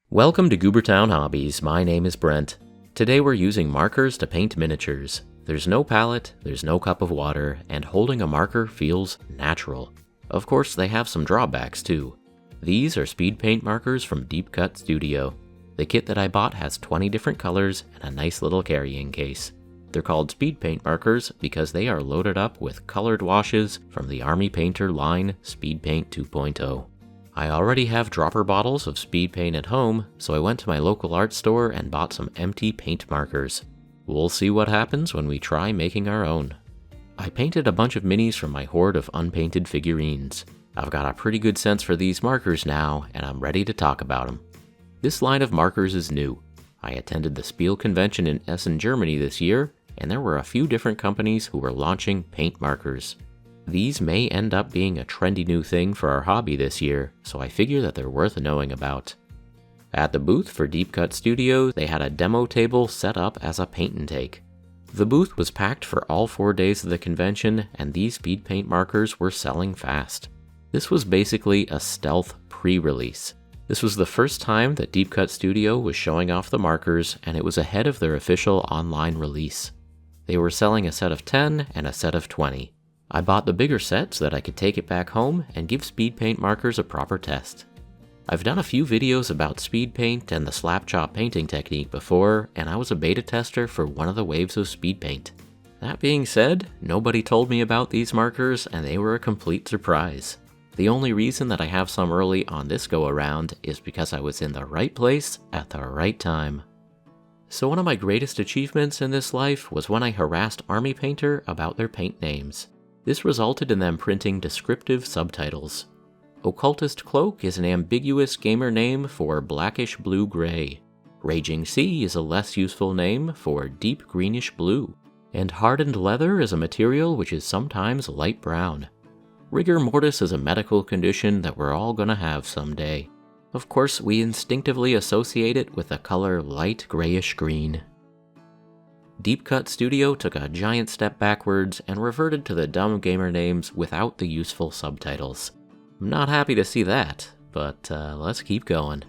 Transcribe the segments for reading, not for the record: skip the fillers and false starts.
Welcome to Goobertown Hobbies. My name is Brent. Today we're using markers to paint miniatures. There's no palette, there's no cup of water, and holding a marker feels natural. Of course, they have some drawbacks too. These are Speedpaint Markers from Deep Cut Studio. The kit that I bought has 20 different colors and a nice little carrying case. They're called Speedpaint Markers because they are loaded up with colored washes from the Army Painter line Speedpaint 2.0. I already have dropper bottles of speed paint at home, so I went to my local art store and bought some empty paint markers. We'll see what happens when we try making our own. I painted a bunch of minis from my hoard of unpainted figurines. I've got a pretty good sense for these markers now, and I'm ready to talk about them. This line of markers is new. I attended the Spiel convention in Essen, Germany this year, and there were a few different companies who were launching paint markers. These may end up being a trendy new thing for our hobby this year, so I figure that they're worth knowing about. At the booth for Deep Cut Studios, they had a demo table set up as a paint and take. The booth was packed for all 4 days of the convention, and these speed paint markers were selling fast. This was basically a stealth pre-release. This was the first time that Deep Cut Studio was showing off the markers, and it was ahead of their official online release. They were selling a set of 10 and a set of 20. I bought the bigger set so that I could take it back home and give speed paint markers a proper test. I've done a few videos about speed paint and the slap chop painting technique before, and I was a beta tester for one of the waves of speed paint. That being said, nobody told me about these markers and they were a complete surprise. The only reason that I have some early on this go around is because I was in the right place at the right time. So one of my greatest achievements in this life was when I harassed Army Painter about their paint names. This resulted in them printing descriptive subtitles. Occultist Cloak is an ambiguous gamer name for blackish blue-gray. Raging Sea is a less useful name for deep greenish blue. And hardened leather is a material which is sometimes light brown. Rigor mortis is a medical condition that we're all gonna have someday. Of course, we instinctively associate it with the color light grayish green. Deep Cut Studio took a giant step backwards and reverted to the dumb gamer names without the useful subtitles. I'm not happy to see that, but let's keep going.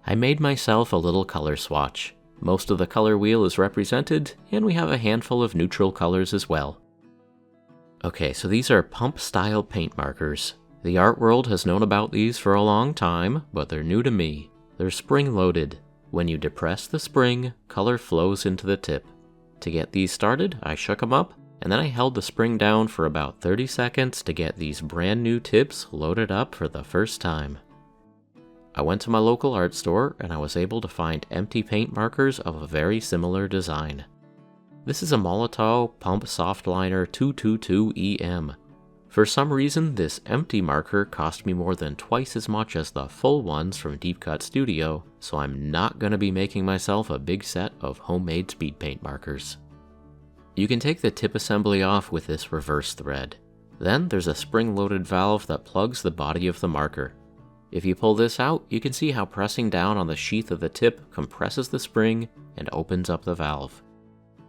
I made myself a little color swatch. Most of the color wheel is represented, and we have a handful of neutral colors as well. Okay, so these are pump-style paint markers. The art world has known about these for a long time, but they're new to me. They're spring-loaded. When you depress the spring, color flows into the tip. To get these started, I shook them up, and then I held the spring down for about 30 seconds to get these brand new tips loaded up for the first time. I went to my local art store, and I was able to find empty paint markers of a very similar design. This is a Molotow Pump Softliner 222EM. For some reason, this empty marker cost me more than twice as much as the full ones from Deep Cut Studio, so I'm not going to be making myself a big set of homemade speed paint markers. You can take the tip assembly off with this reverse thread. Then there's a spring-loaded valve that plugs the body of the marker. If you pull this out, you can see how pressing down on the sheath of the tip compresses the spring and opens up the valve.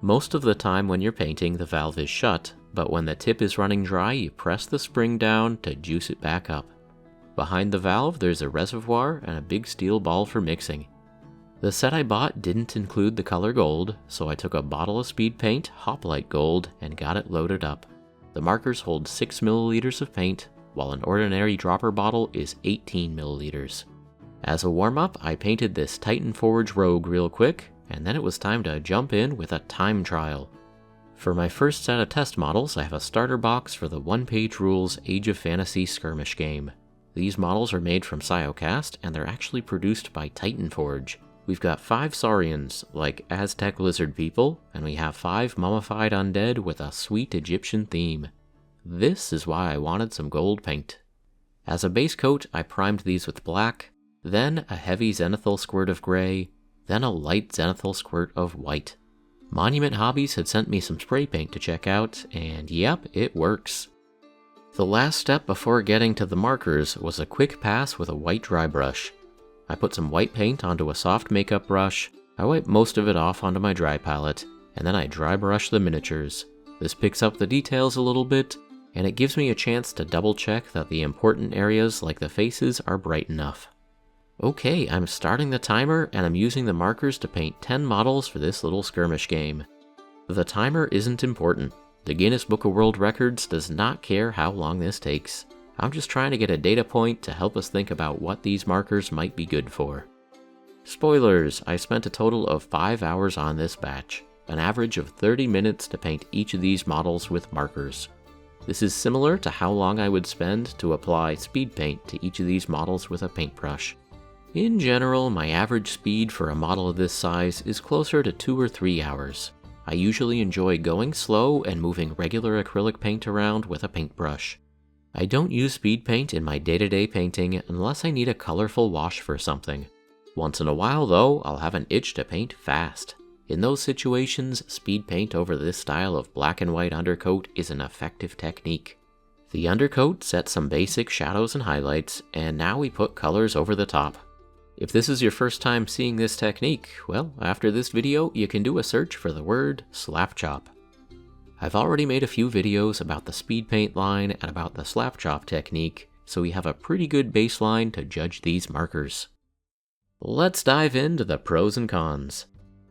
Most of the time when you're painting, the valve is shut, but when the tip is running dry, you press the spring down to juice it back up. Behind the valve, there's a reservoir and a big steel ball for mixing. The set I bought didn't include the color gold, so I took a bottle of speed paint, Hoplite Gold, and got it loaded up. The markers hold 6 milliliters of paint, while an ordinary dropper bottle is 18 milliliters. As a warm-up, I painted this Titan Forge Rogue real quick, and then it was time to jump in with a time trial. For my first set of test models, I have a starter box for the one-page rules Age of Fantasy skirmish game. These models are made from Cyocast, and they're actually produced by Titan Forge. We've got 5 Saurians, like Aztec lizard people, and we have 5 mummified undead with a sweet Egyptian theme. This is why I wanted some gold paint. As a base coat, I primed these with black, then a heavy zenithal squirt of gray, then a light zenithal squirt of white. Monument Hobbies had sent me some spray paint to check out, and yep, it works. The last step before getting to the markers was a quick pass with a white dry brush. I put some white paint onto a soft makeup brush, I wiped most of it off onto my dry palette, and then I dry brush the miniatures. This picks up the details a little bit, and it gives me a chance to double check that the important areas like the faces are bright enough. Okay, I'm starting the timer and I'm using the markers to paint 10 models for this little skirmish game. The timer isn't important. The Guinness Book of World Records does not care how long this takes. I'm just trying to get a data point to help us think about what these markers might be good for. Spoilers, I spent a total of 5 hours on this batch, an average of 30 minutes to paint each of these models with markers. This is similar to how long I would spend to apply speed paint to each of these models with a paintbrush. In general, my average speed for a model of this size is closer to 2 or 3 hours. I usually enjoy going slow and moving regular acrylic paint around with a paintbrush. I don't use speed paint in my day-to-day painting unless I need a colorful wash for something. Once in a while though, I'll have an itch to paint fast. In those situations, speed paint over this style of black and white undercoat is an effective technique. The undercoat sets some basic shadows and highlights, and now we put colors over the top. If this is your first time seeing this technique, well, after this video, you can do a search for the word slap chop. I've already made a few videos about the speed paint line and about the slap chop technique, so we have a pretty good baseline to judge these markers. Let's dive into the pros and cons.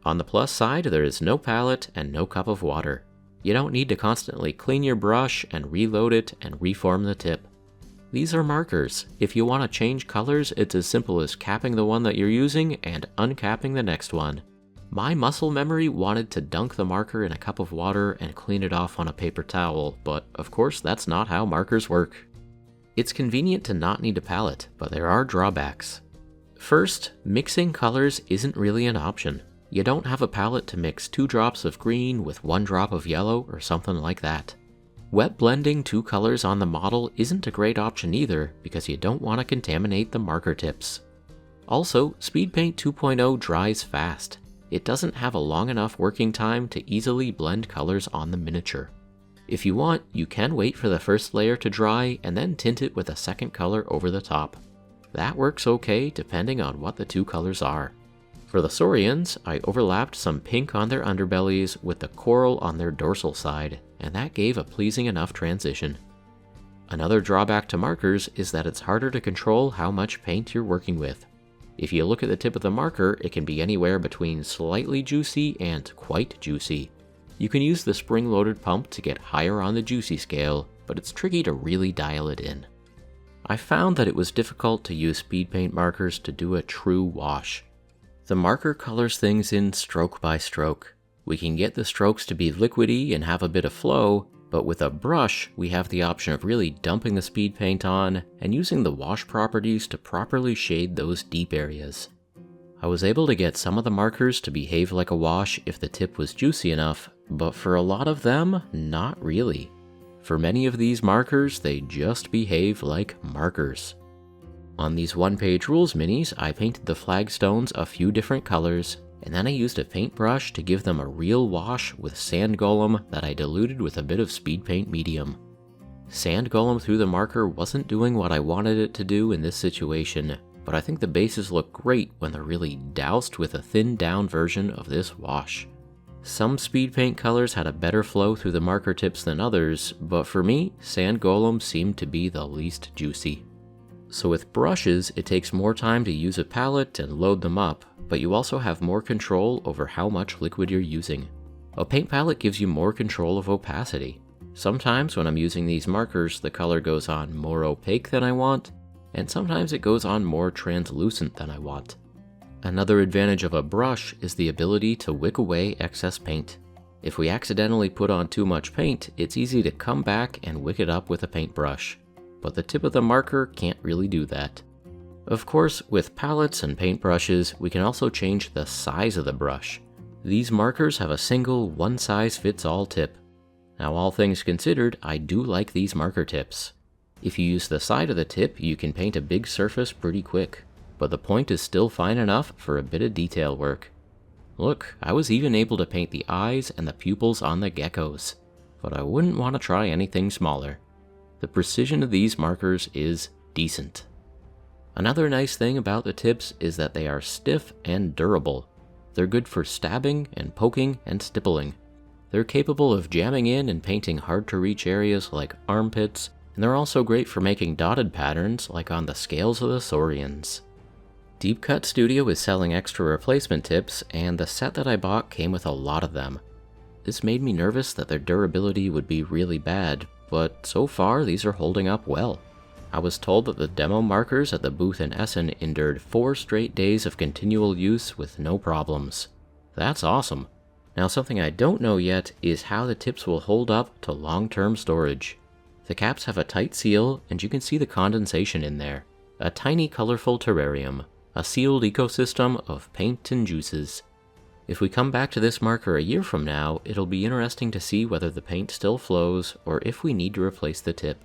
On the plus side, there is no palette and no cup of water. You don't need to constantly clean your brush and reload it and reform the tip. These are markers. If you want to change colors, it's as simple as capping the one that you're using and uncapping the next one. My muscle memory wanted to dunk the marker in a cup of water and clean it off on a paper towel, but of course that's not how markers work. It's convenient to not need a palette, but there are drawbacks. First, mixing colors isn't really an option. You don't have a palette to mix 2 drops of green with 1 drop of yellow or something like that. Wet blending 2 colors on the model isn't a great option either because you don't want to contaminate the marker tips. Also, Speedpaint 2.0 dries fast. It doesn't have a long enough working time to easily blend colors on the miniature. If you want, you can wait for the first layer to dry and then tint it with a second color over the top. That works okay depending on what the 2 colors are. For the Saurians, I overlapped some pink on their underbellies with the coral on their dorsal side, and that gave a pleasing enough transition. Another drawback to markers is that it's harder to control how much paint you're working with. If you look at the tip of the marker, it can be anywhere between slightly juicy and quite juicy. You can use the spring-loaded pump to get higher on the juicy scale, but it's tricky to really dial it in. I found that it was difficult to use speed paint markers to do a true wash. The marker colors things in stroke by stroke. We can get the strokes to be liquidy and have a bit of flow, but with a brush, we have the option of really dumping the speed paint on and using the wash properties to properly shade those deep areas. I was able to get some of the markers to behave like a wash if the tip was juicy enough, but for a lot of them, not really. For many of these markers, they just behave like markers. On these one-page rules minis, I painted the flagstones a few different colors, and then I used a paintbrush to give them a real wash with sand golem that I diluted with a bit of speed paint medium. Sand golem through the marker wasn't doing what I wanted it to do in this situation, but I think the bases look great when they're really doused with a thinned down version of this wash. Some speed paint colors had a better flow through the marker tips than others, but for me, sand golem seemed to be the least juicy. So with brushes, it takes more time to use a palette and load them up, but you also have more control over how much liquid you're using. A paint palette gives you more control of opacity. Sometimes when I'm using these markers, the color goes on more opaque than I want, and sometimes it goes on more translucent than I want. Another advantage of a brush is the ability to wick away excess paint. If we accidentally put on too much paint, it's easy to come back and wick it up with a paintbrush. But the tip of the marker can't really do that. Of course, with palettes and paintbrushes, we can also change the size of the brush. These markers have a single one-size-fits-all tip. Now, all things considered, I do like these marker tips. If you use the side of the tip, you can paint a big surface pretty quick, but the point is still fine enough for a bit of detail work. Look, I was even able to paint the eyes and the pupils on the geckos, but I wouldn't want to try anything smaller. The precision of these markers is decent. Another nice thing about the tips is that they are stiff and durable. They're good for stabbing and poking and stippling. They're capable of jamming in and painting hard-to-reach areas like armpits, and they're also great for making dotted patterns like on the scales of the Saurians. Deep Cut Studio is selling extra replacement tips, and the set that I bought came with a lot of them. This made me nervous that their durability would be really bad, but so far these are holding up well. I was told that the demo markers at the booth in Essen endured 4 straight days of continual use with no problems. That's awesome. Now, something I don't know yet is how the tips will hold up to long-term storage. The caps have a tight seal, and you can see the condensation in there. A tiny colorful terrarium, a sealed ecosystem of paint and juices. If we come back to this marker a year from now, it'll be interesting to see whether the paint still flows or if we need to replace the tip.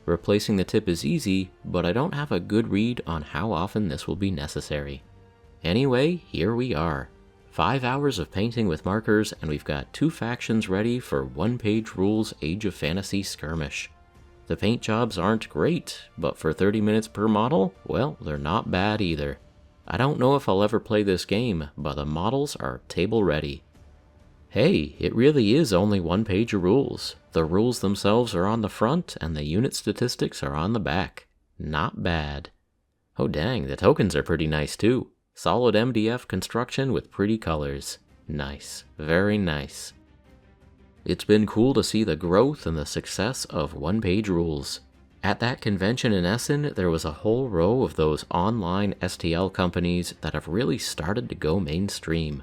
Replacing the tip is easy, but I don't have a good read on how often this will be necessary. Anyway, here we are. 5 hours of painting with markers, and we've got 2 factions ready for 1-page rules Age of Fantasy skirmish. The paint jobs aren't great, but for 30 minutes per model, well, they're not bad either. I don't know if I'll ever play this game, but the models are table ready. Hey, it really is only 1 page of rules. The rules themselves are on the front, and the unit statistics are on the back. Not bad. Oh dang, the tokens are pretty nice too. Solid MDF construction with pretty colors. Nice. Very nice. It's been cool to see the growth and the success of 1-page rules. At that convention in Essen, there was a whole row of those online STL companies that have really started to go mainstream.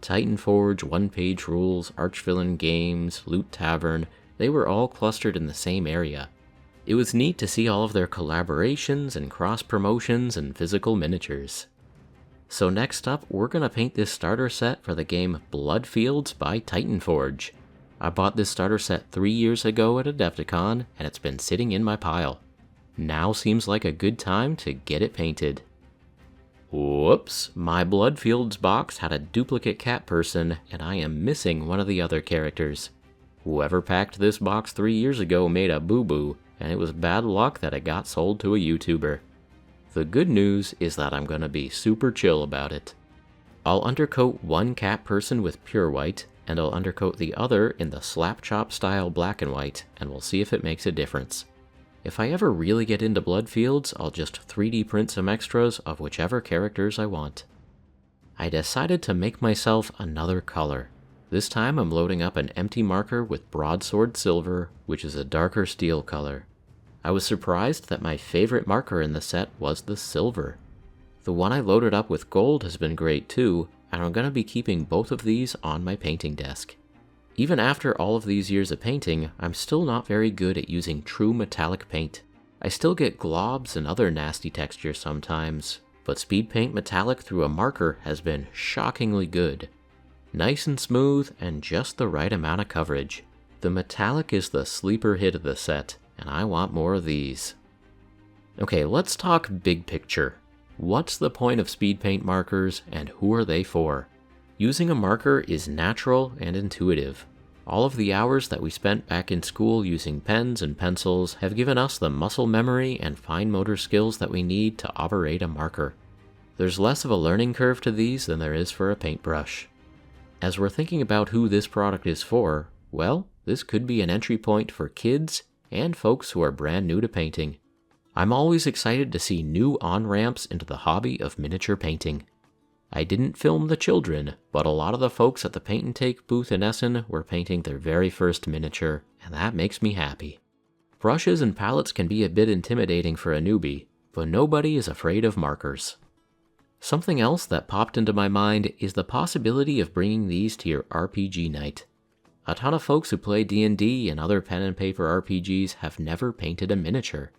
Titanforge, 1-page rules, Archvillain Games, Loot Tavern, they were all clustered in the same area. It was neat to see all of their collaborations and cross-promotions and physical miniatures. So next up, we're gonna paint this starter set for the game Bloodfields by Titanforge. I bought this starter set 3 years ago at Adepticon, and it's been sitting in my pile. Now seems like a good time to get it painted. Whoops, my Bloodfields box had a duplicate cat person, and I am missing one of the other characters. Whoever packed this box 3 years ago made a boo-boo, and it was bad luck that it got sold to a YouTuber. The good news is that I'm gonna be super chill about it. I'll undercoat one cat person with pure white, and I'll undercoat the other in the slap chop style black and white, and we'll see if it makes a difference. If I ever really get into Bloodfields, I'll just 3D print some extras of whichever characters I want. I decided to make myself another color. This time I'm loading up an empty marker with Broadsword Silver, which is a darker steel color. I was surprised that my favorite marker in the set was the silver. The one I loaded up with gold has been great too, and I'm going to be keeping both of these on my painting desk. Even after all of these years of painting, I'm still not very good at using true metallic paint. I still get globs and other nasty textures sometimes, but Speedpaint Metallic through a marker has been shockingly good. Nice and smooth, and just the right amount of coverage. The metallic is the sleeper hit of the set, and I want more of these. Okay, let's talk big picture. What's the point of Speedpaint markers, and who are they for? Using a marker is natural and intuitive. All of the hours that we spent back in school using pens and pencils have given us the muscle memory and fine motor skills that we need to operate a marker. There's less of a learning curve to these than there is for a paintbrush. As we're thinking about who this product is for, well, this could be an entry point for kids and folks who are brand new to painting. I'm always excited to see new on-ramps into the hobby of miniature painting. I didn't film the children, but a lot of the folks at the Paint and Take booth in Essen were painting their very first miniature, and that makes me happy. Brushes and palettes can be a bit intimidating for a newbie, but nobody is afraid of markers. Something else that popped into my mind is the possibility of bringing these to your RPG night. A ton of folks who play D&D and other pen and paper RPGs have never painted a miniature.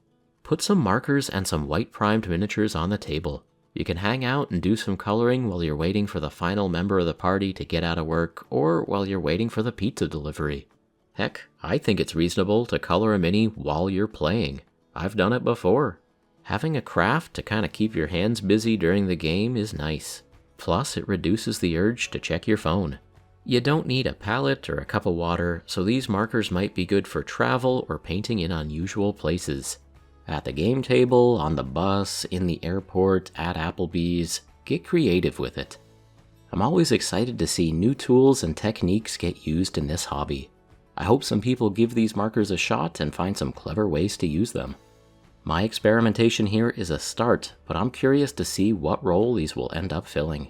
Put some markers and some white primed miniatures on the table. You can hang out and do some coloring while you're waiting for the final member of the party to get out of work, or while you're waiting for the pizza delivery. Heck, I think it's reasonable to color a mini while you're playing. I've done it before. Having a craft to kind of keep your hands busy during the game is nice. Plus, it reduces the urge to check your phone. You don't need a palette or a cup of water, so these markers might be good for travel or painting in unusual places. At the game table, on the bus, in the airport, at Applebee's, get creative with it. I'm always excited to see new tools and techniques get used in this hobby. I hope some people give these markers a shot and find some clever ways to use them. My experimentation here is a start, but I'm curious to see what role these will end up filling.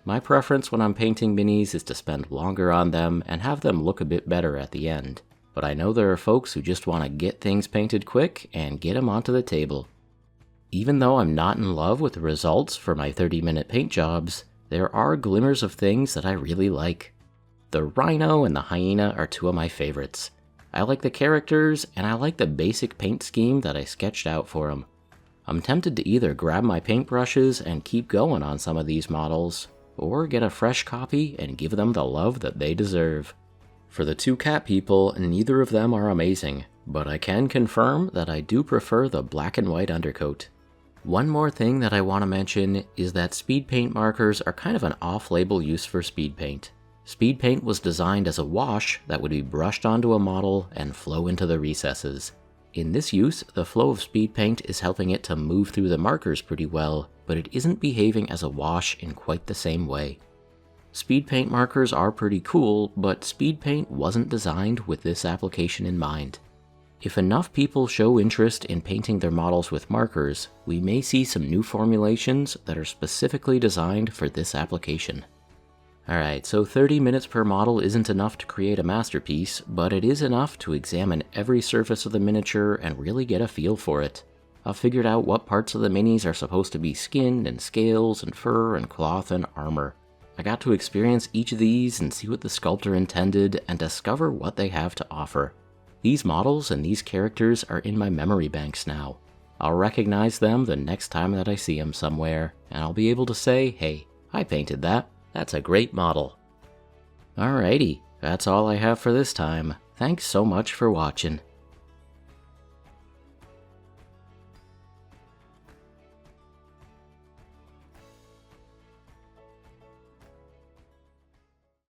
My preference when I'm painting minis is to spend longer on them and have them look a bit better at the end, but I know there are folks who just want to get things painted quick and get them onto the table. Even though I'm not in love with the results for my 30-minute paint jobs, there are glimmers of things that I really like. The rhino and the hyena are two of my favorites. I like the characters, and I like the basic paint scheme that I sketched out for them. I'm tempted to either grab my paintbrushes and keep going on some of these models, or get a fresh copy and give them the love that they deserve. For the two cat people, neither of them are amazing, but I can confirm that I do prefer the black and white undercoat. One more thing that I want to mention is that Speedpaint markers are kind of an off-label use for speed paint. Speed paint was designed as a wash that would be brushed onto a model and flow into the recesses. In this use, the flow of speed paint is helping it to move through the markers pretty well, but it isn't behaving as a wash in quite the same way. Speed paint markers are pretty cool, but speed paint wasn't designed with this application in mind. If enough people show interest in painting their models with markers, we may see some new formulations that are specifically designed for this application. Alright, so 30 minutes per model isn't enough to create a masterpiece, but it is enough to examine every surface of the miniature and really get a feel for it. I've figured out what parts of the minis are supposed to be skin and scales and fur and cloth and armor. I got to experience each of these and see what the sculptor intended and discover what they have to offer. These models and these characters are in my memory banks now. I'll recognize them the next time that I see them somewhere, and I'll be able to say, hey, I painted that. That's a great model. Alrighty, that's all I have for this time. Thanks so much for watching.